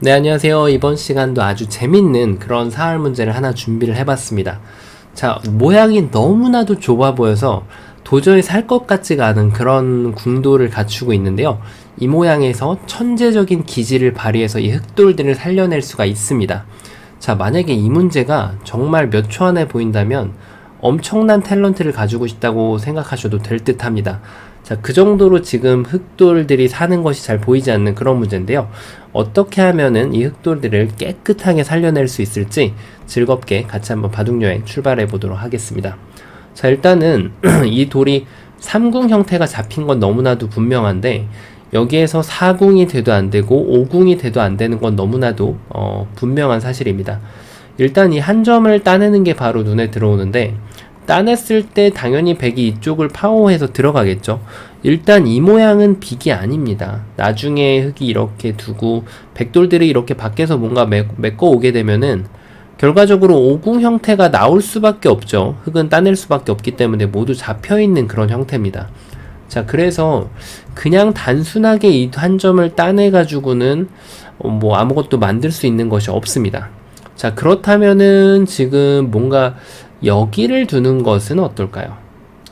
네, 안녕하세요. 이번 시간도 아주 재밌는 그런 사활 문제를 하나 준비를 해봤습니다. 자, 모양이 너무나도 좁아 보여서 도저히 살 것 같지가 않은 그런 궁도를 갖추고 있는데요. 이 모양에서 천재적인 기질을 발휘해서 이 흑돌들을 살려낼 수가 있습니다. 자, 만약에 이 문제가 정말 몇 초 안에 보인다면 엄청난 탤런트를 가지고 있다고 생각하셔도 될 듯 합니다. 자, 그 정도로 지금 흑돌들이 사는 것이 잘 보이지 않는 그런 문제인데요. 어떻게 하면은 이 흑돌들을 깨끗하게 살려낼 수 있을지 즐겁게 같이 한번 바둑여행 출발해 보도록 하겠습니다. 자, 일단은 이 돌이 3궁 형태가 잡힌 건 너무나도 분명한데 여기에서 4궁이 돼도 안 되고 5궁이 돼도 안 되는 건 너무나도 분명한 사실입니다. 일단 이 한 점을 따내는 게 바로 눈에 들어오는데 따냈을 때 당연히 백이 이쪽을 파워해서 들어가겠죠. 일단 이 모양은 빅이 아닙니다. 나중에 흑이 이렇게 두고 백돌들이 이렇게 밖에서 뭔가 메꿔 오게 되면은 결과적으로 오궁 형태가 나올 수밖에 없죠. 흑은 따낼 수밖에 없기 때문에 모두 잡혀있는 그런 형태입니다. 자, 그래서 그냥 단순하게 이 한 점을 따내가지고는 뭐 아무것도 만들 수 있는 것이 없습니다. 자, 그렇다면은 지금 뭔가 여기를 두는 것은 어떨까요?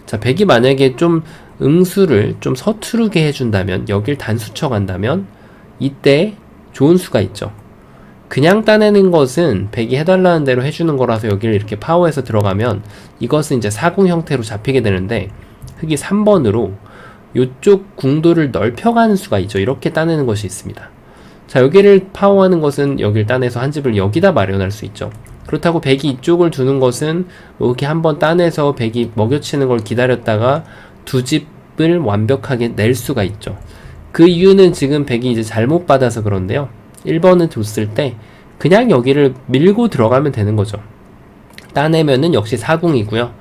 자, 백이 만약에 좀 응수를 좀 서투르게 해준다면, 여길 단수 쳐간다면 이때 좋은 수가 있죠. 그냥 따내는 것은 백이 해달라는 대로 해주는 거라서 여기를 이렇게 파워해서 들어가면 이것은 이제 사궁 형태로 잡히게 되는데 흑이 3번으로 이쪽 궁도를 넓혀가는 수가 있죠. 이렇게 따내는 것이 있습니다. 자, 여기를 파워하는 것은 여기를 따내서 한 집을 여기다 마련할 수 있죠. 그렇다고 백이 이쪽을 두는 것은 이렇게 한번 따내서 백이 먹여치는 걸 기다렸다가 두 집을 완벽하게 낼 수가 있죠. 그 이유는 지금 백이 이제 잘못 받아서 그런데요. 1번을 뒀을 때 그냥 여기를 밀고 들어가면 되는 거죠. 따내면은 역시 4궁이고요.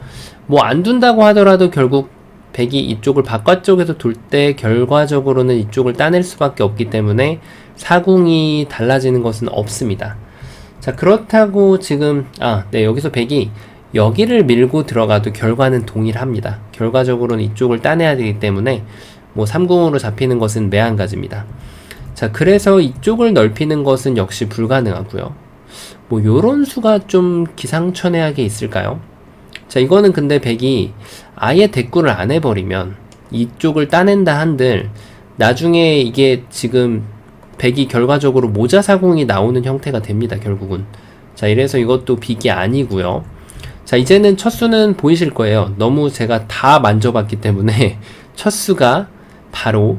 뭐 안 둔다고 하더라도 결국 백이 이쪽을 바깥쪽에서 둘 때 결과적으로는 이쪽을 따낼 수밖에 없기 때문에 4궁이 달라지는 것은 없습니다. 자, 그렇다고 지금 여기서 백이 여기를 밀고 들어가도 결과는 동일합니다. 결과적으로는 이쪽을 따내야 되기 때문에 뭐 3궁으로 잡히는 것은 매한가지입니다. 자, 그래서 이쪽을 넓히는 것은 역시 불가능하고요. 뭐 요런 수가 좀 기상천외하게 있을까요? 자, 이거는 근데 백이 아예 대꾸를 안 해버리면 이쪽을 따낸다 한들 나중에 이게 지금 백이 결과적으로 모자사궁이 나오는 형태가 됩니다. 결국은. 자, 이래서 이것도 빅이 아니고요. 자, 이제는 첫 수는 보이실 거예요. 너무 제가 다 만져봤기 때문에 첫 수가 바로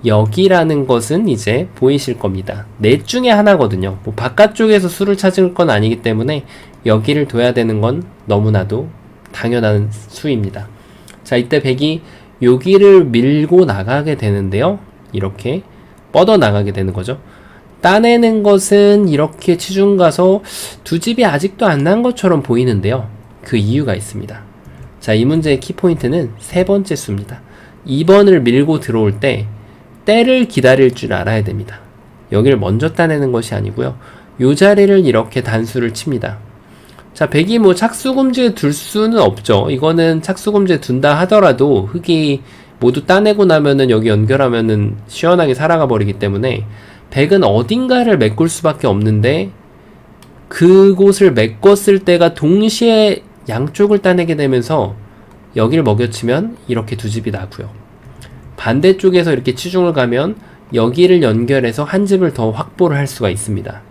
여기라는 것은 이제 보이실 겁니다. 넷 중에 하나거든요. 뭐 바깥쪽에서 수를 찾을 건 아니기 때문에 여기를 둬야 되는 건 너무나도 당연한 수입니다. 자, 이때 백이 여기를 밀고 나가게 되는데요. 이렇게 뻗어 나가게 되는 거죠. 따내는 것은 이렇게 치중 가서 두 집이 아직도 안 난 것처럼 보이는데요. 그 이유가 있습니다. 자, 이 문제의 키포인트는 세 번째 수입니다. 2번을 밀고 들어올 때 때를 기다릴 줄 알아야 됩니다. 여기를 먼저 따내는 것이 아니고요. 요 자리를 이렇게 단수를 칩니다. 자, 백이 뭐 착수금지에 둘 수는 없죠. 이거는 착수금지에 둔다 하더라도 흑이 모두 따내고 나면은 여기 연결하면은 시원하게 살아가 버리기 때문에 백은 어딘가를 메꿀 수밖에 없는데 그곳을 메꿨을 때가 동시에 양쪽을 따내게 되면서 여기를 먹여치면 이렇게 두 집이 나고요. 반대쪽에서 이렇게 치중을 가면 여기를 연결해서 한 집을 더 확보를 할 수가 있습니다.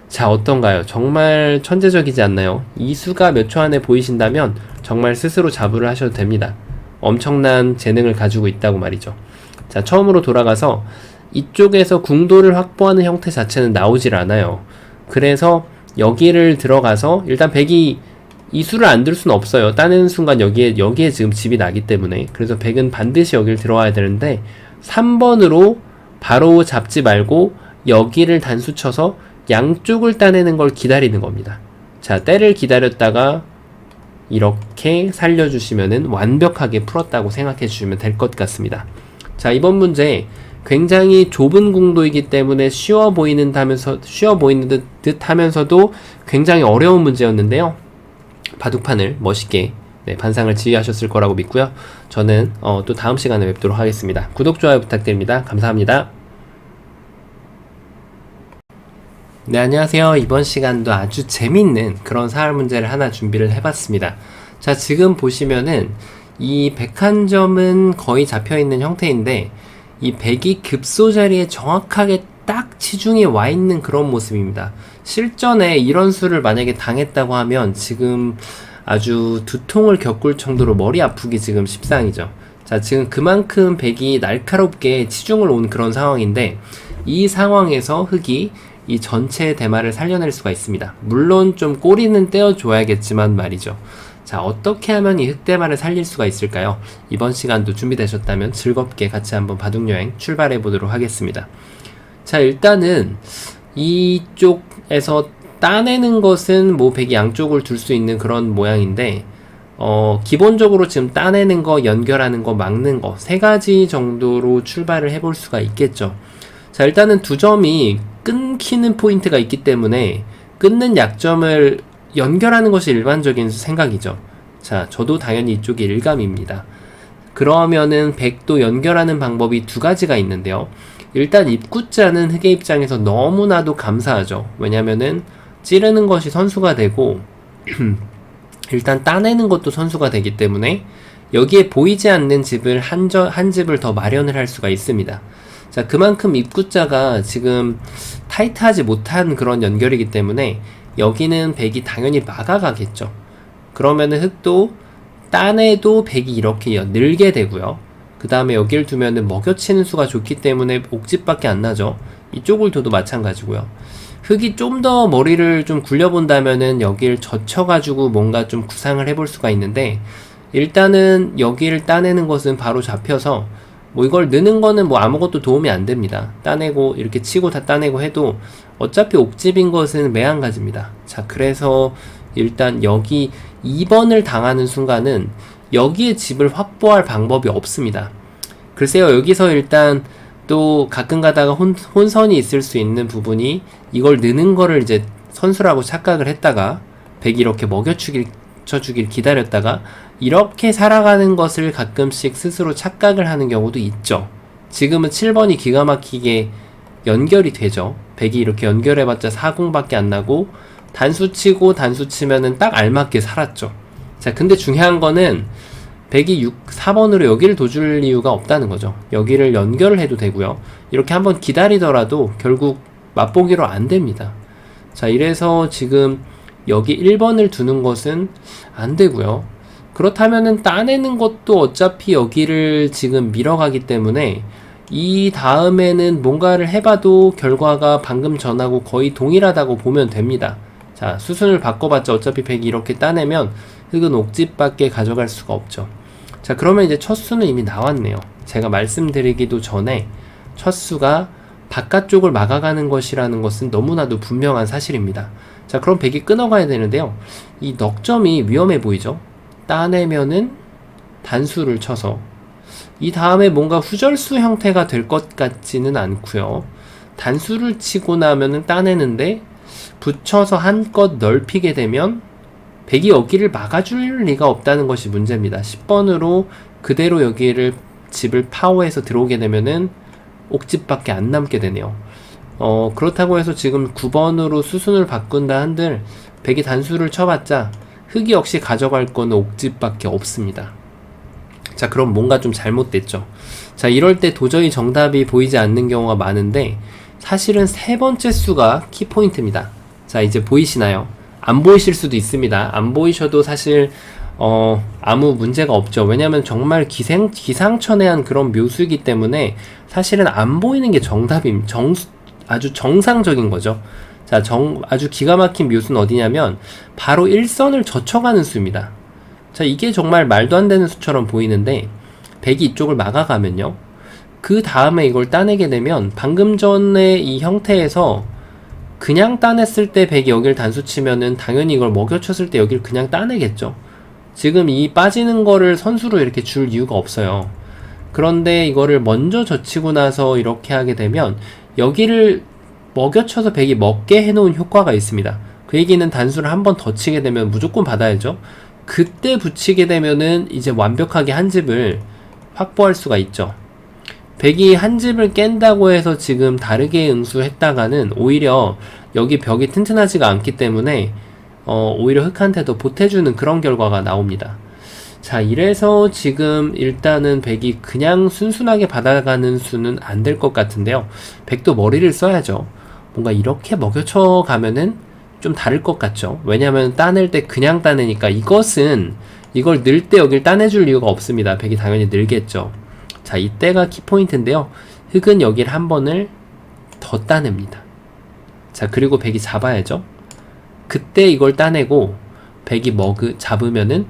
자, 어떤가요? 정말 천재적이지 않나요? 이 수가 몇 초 안에 보이신다면 정말 스스로 자부를 하셔도 됩니다. 엄청난 재능을 가지고 있다고 말이죠. 자, 처음으로 돌아가서 이쪽에서 궁도를 확보하는 형태 자체는 나오질 않아요. 그래서 여기를 들어가서 일단 백이 이 수를 안 들 수는 없어요. 따내는 순간 여기에 지금 집이 나기 때문에. 그래서 백은 반드시 여기를 들어와야 되는데 3번으로 바로 잡지 말고 여기를 단수 쳐서 양쪽을 따내는 걸 기다리는 겁니다. 자, 때를 기다렸다가 이렇게 살려주시면은 완벽하게 풀었다고 생각해 주시면 될 것 같습니다. 자, 이번 문제 굉장히 좁은 궁도이기 때문에 쉬워 보이는 듯 하면서도 굉장히 어려운 문제였는데요. 바둑판을 멋있게 반상을 지휘하셨을 거라고 믿고요. 저는 또 다음 시간에 뵙도록 하겠습니다. 구독, 좋아요 부탁드립니다. 감사합니다. 네, 안녕하세요. 이번 시간도 아주 재밌는 그런 사활 문제를 하나 준비를 해봤습니다. 자, 지금 보시면은 이 101점은 거의 잡혀있는 형태인데 이 100이 급소 자리에 정확하게 딱 치중에 와 있는 그런 모습입니다. 실전에 이런 수를 만약에 당했다고 하면 지금 아주 두통을 겪을 정도로 머리 아프기 지금 십상이죠. 자, 지금 그만큼 100이 날카롭게 치중을 온 그런 상황인데 이 상황에서 흑이 이 전체 대마를 살려낼 수가 있습니다. 물론 좀 꼬리는 떼어줘야겠지만 말이죠. 자, 어떻게 하면 이 흑대마를 살릴 수가 있을까요? 이번 시간도 준비되셨다면 즐겁게 같이 한번 바둑여행 출발해 보도록 하겠습니다. 자, 일단은 이쪽에서 따내는 것은 뭐 100이 양쪽을 둘 수 있는 그런 모양인데 기본적으로 지금 따내는 거, 연결하는 거, 막는 거 세 가지 정도로 출발을 해볼 수가 있겠죠. 자, 일단은 두 점이 끊기는 포인트가 있기 때문에 끊는 약점을 연결하는 것이 일반적인 생각이죠. 자, 저도 당연히 이쪽이 일감입니다. 그러면은 100도 연결하는 방법이 두 가지가 있는데요. 일단 입구자는 흑의 입장에서 너무나도 감사하죠. 왜냐면은 찌르는 것이 선수가 되고 일단 따내는 것도 선수가 되기 때문에 여기에 보이지 않는 집을 한 집을 더 마련을 할 수가 있습니다. 자, 그만큼 입구자가 지금 타이트하지 못한 그런 연결이기 때문에 여기는 100이 당연히 막아가겠죠. 그러면은 흑도 따내도 100이 이렇게 늘게 되고요. 그 다음에 여기를 두면은 먹여치는 수가 좋기 때문에 옥집밖에 안 나죠. 이쪽을 둬도 마찬가지고요. 흑이 좀 더 머리를 좀 굴려본다면은 여기를 젖혀가지고 뭔가 좀 구상을 해볼 수가 있는데 일단은 여기를 따내는 것은 바로 잡혀서 뭐 이걸 느는 거는 뭐 아무것도 도움이 안 됩니다. 따내고 이렇게 치고 다 따내고 해도 어차피 옥집인 것은 매한가지입니다. 자, 그래서 일단 여기 2번을 당하는 순간은 여기에 집을 확보할 방법이 없습니다. 글쎄요, 여기서 일단 또 가끔 가다가 혼선이 있을 수 있는 부분이 이걸 느는 거를 이제 선수라고 착각을 했다가 100이 이렇게 쳐주길 기다렸다가 이렇게 살아가는 것을 가끔씩 스스로 착각을 하는 경우도 있죠. 지금은 7번이 기가 막히게 연결이 되죠. 100이 이렇게 연결해봤자 40밖에 안 나고 단수 치고 단수 치면은 딱 알맞게 살았죠. 자, 근데 중요한 거는 100이 4번으로 여기를 둬줄 이유가 없다는 거죠. 여기를 연결을 해도 되고요. 이렇게 한번 기다리더라도 결국 맛보기로 안 됩니다. 자, 이래서 지금 여기 1번을 두는 것은 안 되고요. 그렇다면은 따내는 것도 어차피 여기를 지금 밀어가기 때문에 이 다음에는 뭔가를 해봐도 결과가 방금 전하고 거의 동일하다고 보면 됩니다. 자, 수순을 바꿔봤자 어차피 100이 이렇게 따내면 흑은 옥집밖에 가져갈 수가 없죠. 자, 그러면 이제 첫 수는 이미 나왔네요. 제가 말씀드리기도 전에 첫 수가 바깥쪽을 막아가는 것이라는 것은 너무나도 분명한 사실입니다. 자, 그럼 100이 끊어가야 되는데요. 이 넉점이 위험해 보이죠? 따내면은 단수를 쳐서 이 다음에 뭔가 후절수 형태가 될 것 같지는 않고요. 단수를 치고 나면은 따내는데 붙여서 한껏 넓히게 되면 100이 여기를 막아줄 리가 없다는 것이 문제입니다. 10번으로 그대로 여기를 집을 파워해서 들어오게 되면은 옥집밖에 안 남게 되네요. 그렇다고 해서 지금 9번으로 수순을 바꾼다 한들 100이 단수를 쳐봤자 흑이 역시 가져갈 건 옥집밖에 없습니다. 자, 그럼 뭔가 좀 잘못됐죠. 자, 이럴 때 도저히 정답이 보이지 않는 경우가 많은데 사실은 세 번째 수가 키포인트입니다. 자, 이제 보이시나요? 안 보이실 수도 있습니다. 안 보이셔도 사실 아무 문제가 없죠. 왜냐면 정말 기상천외한 그런 묘수이기 때문에 사실은 안 보이는 게 아주 정상적인 거죠. 자, 아주 기가 막힌 묘수는 어디냐면 바로 일선을 젖혀가는 수입니다. 자, 이게 정말 말도 안 되는 수처럼 보이는데 100이 이쪽을 막아가면요. 그 다음에 이걸 따내게 되면 방금 전에 이 형태에서 그냥 따냈을 때 100이 여기를 단수 치면은 당연히 이걸 먹여쳤을 때 여기를 그냥 따내겠죠. 지금 이 빠지는 거를 선수로 이렇게 줄 이유가 없어요. 그런데 이거를 먼저 젖히고 나서 이렇게 하게 되면 여기를 먹여쳐서 100이 먹게 해놓은 효과가 있습니다. 그 얘기는 단수를 한 번 더 치게 되면 무조건 받아야죠. 그때 붙이게 되면은 이제 완벽하게 한 집을 확보할 수가 있죠. 백이 한 집을 깬다고 해서 지금 다르게 응수했다가는 오히려 여기 벽이 튼튼하지가 않기 때문에 오히려 흑한테 더 보태주는 그런 결과가 나옵니다. 자, 이래서 지금 일단은 백이 그냥 순순하게 받아가는 수는 안 될 것 같은데요. 백도 머리를 써야죠. 뭔가 이렇게 먹여쳐 가면은 좀 다를 것 같죠. 왜냐면 따낼 때 그냥 따내니까 이걸 늘 때 여길 따내줄 이유가 없습니다. 백이 당연히 늘겠죠. 자, 이때가 키포인트인데요. 흑은 여길 한 번을 더 따냅니다. 자, 그리고 백이 잡아야죠. 그때 이걸 따내고 백이 잡으면은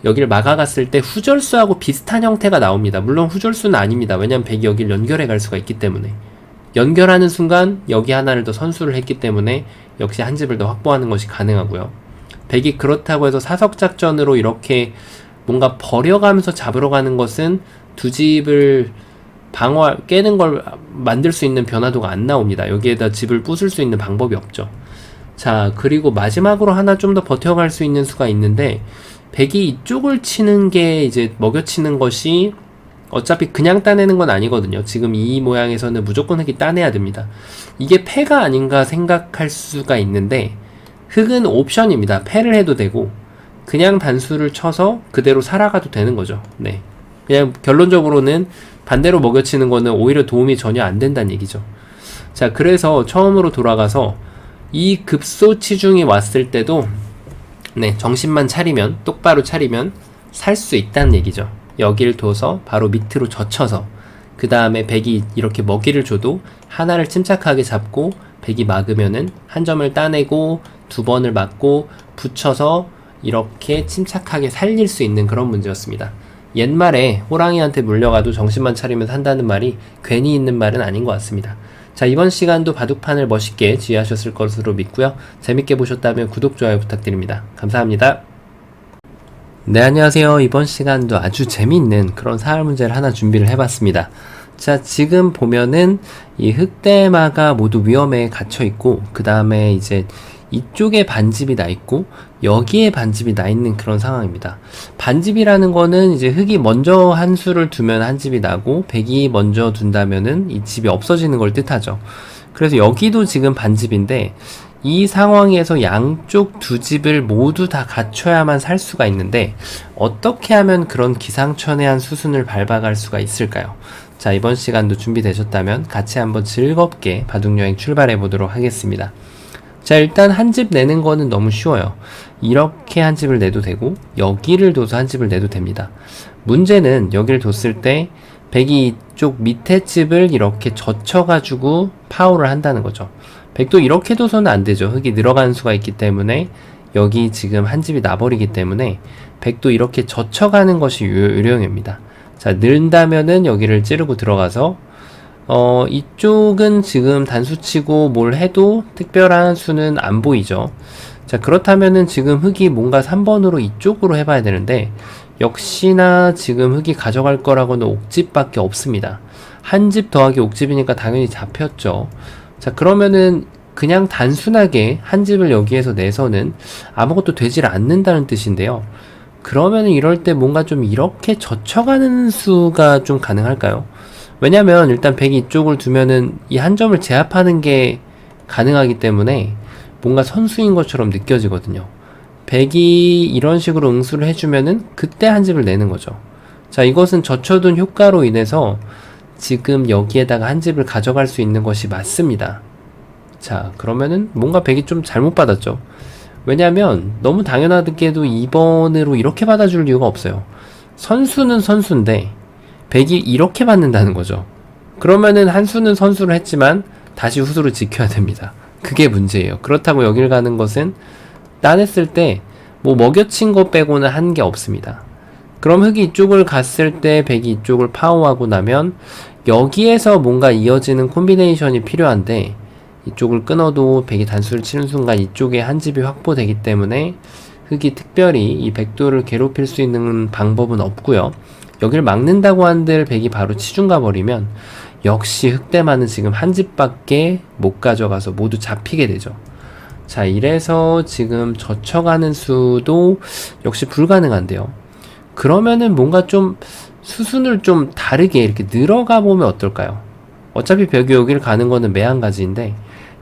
여기를 막아갔을 때 후절수하고 비슷한 형태가 나옵니다. 물론 후절수는 아닙니다. 왜냐면 백이 여기를 연결해 갈 수가 있기 때문에. 연결하는 순간 여기 하나를 더 선수를 했기 때문에 역시 한 집을 더 확보하는 것이 가능하고요. 백이 그렇다고 해서 사석작전으로 이렇게 뭔가 버려가면서 잡으러 가는 것은 두 집을 깨는 걸 만들 수 있는 변화도가 안 나옵니다. 여기에다 집을 부술 수 있는 방법이 없죠. 자, 그리고 마지막으로 하나 좀 더 버텨갈 수 있는 수가 있는데, 백이 이쪽을 치는 게 이제 먹여치는 것이 어차피 그냥 따내는 건 아니거든요. 지금 이 모양에서는 무조건 흑이 따내야 됩니다. 이게 패가 아닌가 생각할 수가 있는데, 흑은 옵션입니다. 패를 해도 되고 그냥 단수를 쳐서 그대로 살아가도 되는 거죠. 네, 그냥 결론적으로는 반대로 먹여치는 거는 오히려 도움이 전혀 안 된다는 얘기죠. 자, 그래서 처음으로 돌아가서 이 급소 치중이 왔을 때도 정신만 차리면, 똑바로 차리면 살 수 있다는 얘기죠. 여기를 둬서 바로 밑으로 젖혀서 그 다음에 백이 이렇게 먹이를 줘도 하나를 침착하게 잡고 백이 막으면은 한 점을 따내고 두 번을 맞고 붙여서 이렇게 침착하게 살릴 수 있는 그런 문제였습니다. 옛말에 호랑이한테 물려가도 정신만 차리면 산다는 말이 괜히 있는 말은 아닌 것 같습니다. 자, 이번 시간도 바둑판을 멋있게 지휘하셨을 것으로 믿고요. 재밌게 보셨다면 구독, 좋아요 부탁드립니다. 감사합니다. 네, 안녕하세요. 이번 시간도 아주 재미있는 그런 사활 문제를 하나 준비를 해봤습니다. 자, 지금 보면은 이 흑대마가 모두 위험에 갇혀 있고, 그 다음에 이제 이쪽에 반집이 나 있고 여기에 반집이 나 있는 그런 상황입니다. 반집이라는 거는 이제 흑이 먼저 한 수를 두면 한 집이 나고 백이 먼저 둔다면은 이 집이 없어지는 걸 뜻하죠. 그래서 여기도 지금 반집인데 이 상황에서 양쪽 두 집을 모두 다 갖춰야만 살 수가 있는데, 어떻게 하면 그런 기상천외한 수순을 밟아갈 수가 있을까요? 자, 이번 시간도 준비되셨다면 같이 한번 즐겁게 바둑여행 출발해 보도록 하겠습니다. 자, 일단 한 집 내는 거는 너무 쉬워요. 이렇게 한 집을 내도 되고 여기를 둬서 한 집을 내도 됩니다. 문제는 여기를 뒀을 때 백이 이쪽 밑에 집을 이렇게 젖혀가지고 파워를 한다는 거죠. 백도 이렇게 둬서는 안 되죠. 흑이 늘어가는 수가 있기 때문에 여기 지금 한 집이 나버리기 때문에 백도 이렇게 젖혀가는 것이 유령입니다. 자, 는다면은 여기를 찌르고 들어가서 이쪽은 지금 단수치고 뭘 해도 특별한 수는 안 보이죠. 자, 그렇다면은 지금 흑이 뭔가 3번으로 이쪽으로 해봐야 되는데, 역시나 지금 흑이 가져갈 거라고는 옥집밖에 없습니다. 한 집 더하기 옥집이니까 당연히 잡혔죠. 자, 그러면은 그냥 단순하게 한 집을 여기에서 내서는 아무것도 되질 않는다는 뜻인데요. 그러면은 이럴 때 뭔가 좀 이렇게 젖혀가는 수가 좀 가능할까요? 왜냐면 일단 백이 이쪽을 두면은 이 한 점을 제압하는 게 가능하기 때문에 뭔가 선수인 것처럼 느껴지거든요. 백이 이런 식으로 응수를 해주면은 그때 한 집을 내는 거죠. 자, 이것은 젖혀둔 효과로 인해서 지금 여기에다가 한 집을 가져갈 수 있는 것이 맞습니다. 자, 그러면은 뭔가 백이 좀 잘못 받았죠. 왜냐면 너무 당연하게도 2번으로 이렇게 받아줄 이유가 없어요. 선수는 선수인데 백이 이렇게 받는다는 거죠. 그러면은 한 수는 선수를 했지만 다시 후수를 지켜야 됩니다. 그게 문제예요. 그렇다고 여길 가는 것은 따냈을 때 뭐 먹여친 것 빼고는 한 게 없습니다. 그럼 흑이 이쪽을 갔을 때 백이 이쪽을 파워하고 나면 여기에서 뭔가 이어지는 콤비네이션이 필요한데, 이쪽을 끊어도 백이 단수를 치는 순간 이쪽에 한 집이 확보되기 때문에 흑이 특별히 이 백도를 괴롭힐 수 있는 방법은 없고요. 여기를 막는다고 한들 백이 바로 치중 가버리면 역시 흑대만은 지금 한 집밖에 못 가져가서 모두 잡히게 되죠. 자, 이래서 지금 젖혀가는 수도 역시 불가능한데요. 그러면은 뭔가 좀 수순을 좀 다르게 이렇게 늘어가 보면 어떨까요? 어차피 벽이 여기를 가는 거는 매한가지인데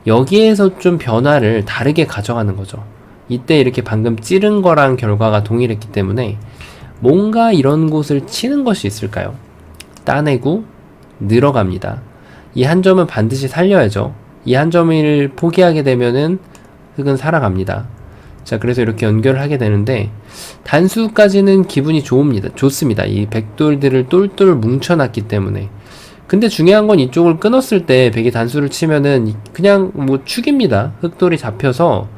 여기에서 좀 변화를 다르게 가져가는 거죠. 이때 이렇게 방금 찌른 거랑 결과가 동일했기 때문에 뭔가 이런 곳을 치는 것이 있을까요? 따내고 늘어갑니다. 이 한 점은 반드시 살려야죠. 이 한 점을 포기하게 되면은 흙은 살아갑니다. 자, 그래서 이렇게 연결을 하게 되는데 단수까지는 기분이 좋습니다. 이 백돌들을 똘똘 뭉쳐놨기 때문에. 근데 중요한 건 이쪽을 끊었을 때 백이 단수를 치면은 그냥 뭐 축입니다. 흑돌이 잡혀서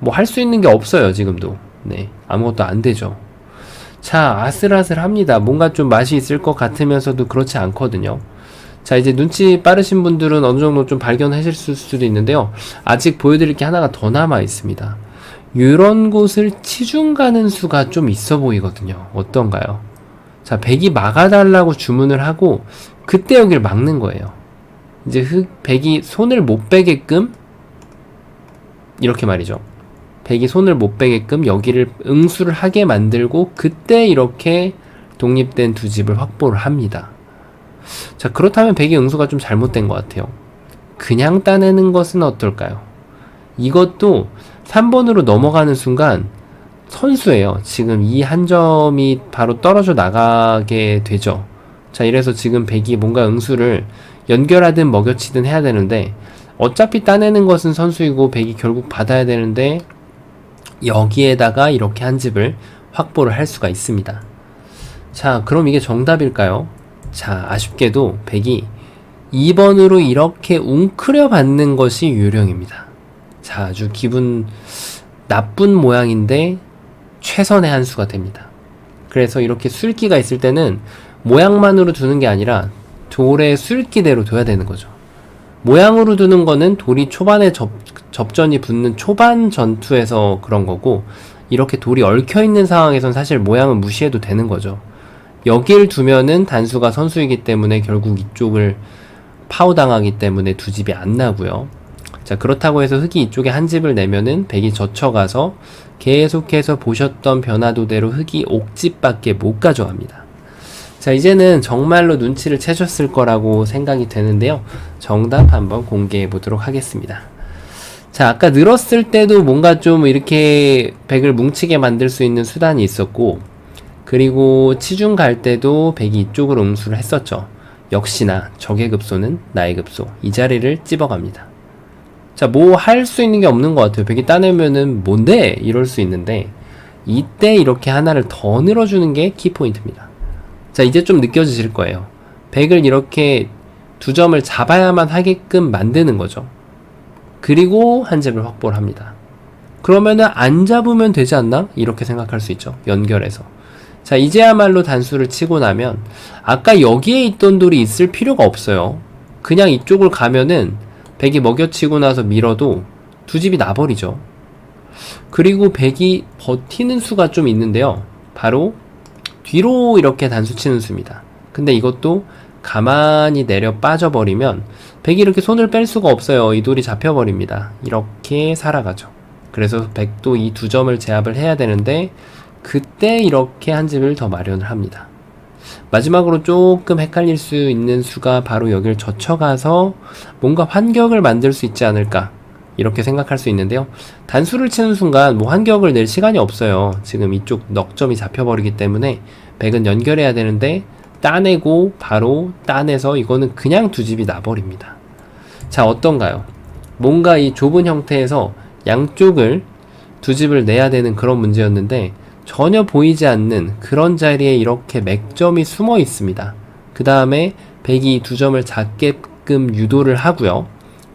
뭐 할 수 있는 게 없어요, 지금도. 네, 아무것도 안 되죠. 자, 아슬아슬합니다. 뭔가 좀 맛이 있을 것 같으면서도 그렇지 않거든요. 자, 이제 눈치 빠르신 분들은 어느 정도 좀 발견하실 수도 있는데요. 아직 보여드릴 게 하나가 더 남아 있습니다. 이런 곳을 치중 가는 수가 좀 있어 보이거든요. 어떤가요? 자, 백이 막아달라고 주문을 하고 그때 여기를 막는 거예요. 이제 백이 손을 못 빼게끔 이렇게 말이죠. 백이 손을 못 빼게끔 여기를 응수를 하게 만들고 그때 이렇게 독립된 두 집을 확보를 합니다. 자, 그렇다면 백의 응수가 좀 잘못된 것 같아요. 그냥 따내는 것은 어떨까요? 이것도 3번으로 넘어가는 순간 선수예요. 지금 이 한 점이 바로 떨어져 나가게 되죠. 자, 이래서 지금 백이 뭔가 응수를 연결하든 먹여치든 해야 되는데 어차피 따내는 것은 선수이고 백이 결국 받아야 되는데 여기에다가 이렇게 한 집을 확보를 할 수가 있습니다. 자, 그럼 이게 정답일까요? 자, 아쉽게도 백이 2번으로 이렇게 웅크려 받는 것이 유령입니다. 자, 아주 기분 나쁜 모양인데 최선의 한 수가 됩니다. 그래서 이렇게 술기가 있을 때는 모양만으로 두는 게 아니라 돌의 술기대로 둬야 되는 거죠. 모양으로 두는 거는 돌이 초반에 접전이 붙는 초반 전투에서 그런 거고 이렇게 돌이 얽혀있는 상황에선 사실 모양은 무시해도 되는 거죠. 여길 두면은 단수가 선수이기 때문에 결국 이쪽을 파워당하기 때문에 두 집이 안 나고요. 자, 그렇다고 해서 흑이 이쪽에 한 집을 내면은 백이 젖혀가서 계속해서 보셨던 변화도대로 흑이 옥집밖에 못 가져갑니다. 자, 이제는 정말로 눈치를 채셨을 거라고 생각이 되는데요. 정답 한번 공개해 보도록 하겠습니다. 자, 아까 늘었을 때도 뭔가 좀 이렇게 백을 뭉치게 만들 수 있는 수단이 있었고 그리고 치중 갈 때도 백이 이쪽으로 응수를 했었죠. 역시나 적의 급소는 나의 급소. 이 자리를 찝어갑니다. 자, 뭐 할 수 있는 게 없는 것 같아요. 백이 따내면은 뭔데? 이럴 수 있는데 이때 이렇게 하나를 더 늘어주는 게 키포인트입니다. 자, 이제 좀 느껴지실 거예요. 백을 이렇게 두 점을 잡아야만 하게끔 만드는 거죠. 그리고 한 집을 확보를 합니다. 그러면은 안 잡으면 되지 않나? 이렇게 생각할 수 있죠. 연결해서. 자, 이제야말로 단수를 치고 나면 아까 여기에 있던 돌이 있을 필요가 없어요. 그냥 이쪽을 가면은 백이 먹여치고 나서 밀어도 두 집이 나버리죠. 그리고 백이 버티는 수가 좀 있는데요. 바로 뒤로 이렇게 단수 치는 수입니다. 근데 이것도 가만히 내려 빠져버리면 백이 이렇게 손을 뺄 수가 없어요. 이 돌이 잡혀버립니다. 이렇게 살아가죠. 그래서 백도 이 두 점을 제압을 해야 되는데 그때 이렇게 한 집을 더 마련을 합니다. 마지막으로 조금 헷갈릴 수 있는 수가 바로 여기를 젖혀가서 뭔가 환격을 만들 수 있지 않을까 이렇게 생각할 수 있는데요. 단수를 치는 순간 뭐 환격을 낼 시간이 없어요. 지금 이쪽 넉점이 잡혀버리기 때문에 백은 연결해야 되는데 따내고 바로 따내서 이거는 그냥 두 집이 나버립니다. 자, 어떤가요? 뭔가 이 좁은 형태에서 양쪽을 두 집을 내야 되는 그런 문제였는데 전혀 보이지 않는 그런 자리에 이렇게 맥점이 숨어 있습니다. 그 다음에 백이 두 점을 잡게끔 유도를 하고요.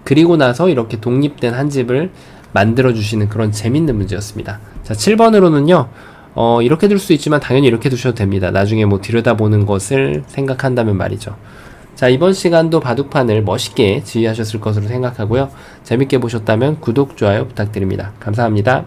그리고 나서 이렇게 독립된 한 집을 만들어 주시는 그런 재밌는 문제였습니다. 자, 7번으로는요. 이렇게 둘 수 있지만 당연히 이렇게 두셔도 됩니다. 나중에 뭐 들여다보는 것을 생각한다면 말이죠. 자, 이번 시간도 바둑판을 멋있게 지휘하셨을 것으로 생각하고요. 재밌게 보셨다면 구독, 좋아요 부탁드립니다. 감사합니다.